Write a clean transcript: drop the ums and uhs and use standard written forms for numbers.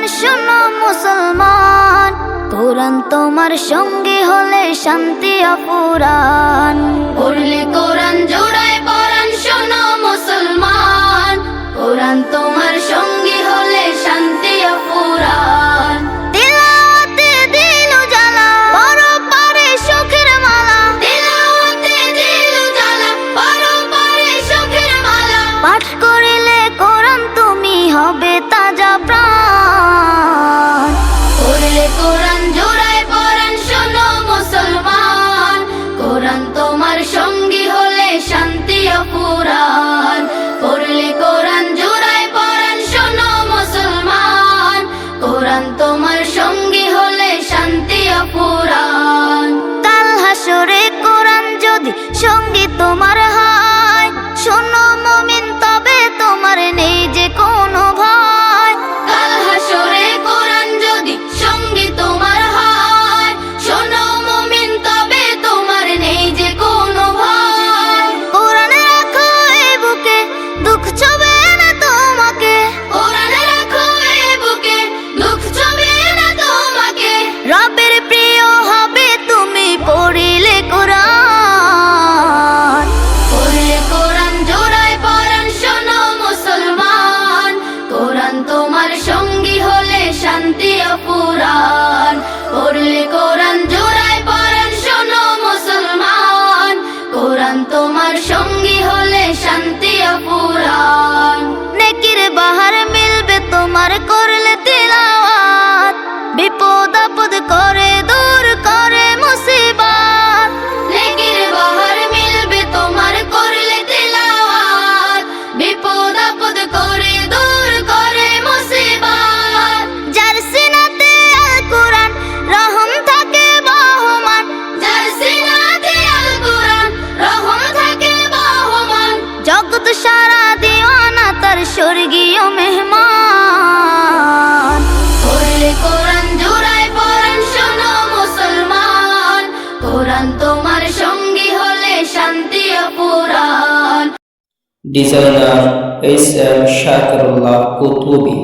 শোনো মুসলমান, কোরআন তোমার সঙ্গী হলে শান্তি অপুরান। পড়লে কোরআন জোড়ায় পরাণ, শোনো মুসলমান, কোরআন তোমার সঙ্গী হলে শান্তি অপুরান। তিলাওয়াতে দিল জ্বালা, পরপারে সুখের মালা। তিলাওয়াতে দিল জ্বালা, পরপারে সুখের মালা। পাঠ করিলে কোরআন তুমি হবে তাজা প্রাণ। পড়লে কোরআন জোড়ায় পরাণ, শোনো মুসলমান, কোরআন তোমার সঙ্গী হলে শান্তি অপুরান। পড়লে কোরআন জোড়ায় পরাণ, শোনো মুসলমান, কোরআন তোমার সঙ্গী হলে শান্তি অপুরান। কাল হাসরে কোরআন যদি সঙ্গী তোমার হয়, শোনো মুমিন তবে তোমার নেই যে কোনো ভয়। কাল হাসরে কোরআন যদি সঙ্গী তোমার হয়, শোনো মুমিন তবে তোমার নেই যে কোনো ভয়। কোরআন রাখো এই বুকে, দুঃখ ছবে না তোমাকে। কোরআন রাখো এই বুকে, দুঃখ ছবে না তোমাকে। রবের প্রিয় হবে তুমি পড়িলে কোরআন। পড়লে কোরআন জোড়ায় পরাণ, শোনো মুসলমান, কোরআন তোমার সঙ্গী হলে শান্তি অপুরান। পড়লে কোরআন জোড়ায় পরাণ, শোনো মুসলমান, কোরআন তোমার সঙ্গী হলে শান্তি অপুরান। নেকির বাহার মিলবে তোমার করলে তিলাওয়াত, বিপদ আপদ করে দূর করে মুসিবত। নেকির বাহার মিলবে তোমার করলে তিলাওয়াত, বিপদ আপদ করে দূর করে মুসিবত। যার সিনাতে আল কোরআন রহম থাকে বহমান। যার সিনাতে আল কোরআন রহম থাকে বহমান। জগৎ সারা দিওয়ানা তার স্বর্গীয় মেহমান। পড়লে কোরআন জোড়ায় পরাণ, শোনো মুসলমান, কোরআন তোমার সঙ্গী হলে শান্তি অপুরান। Designer S M Shakirullah Qutubi.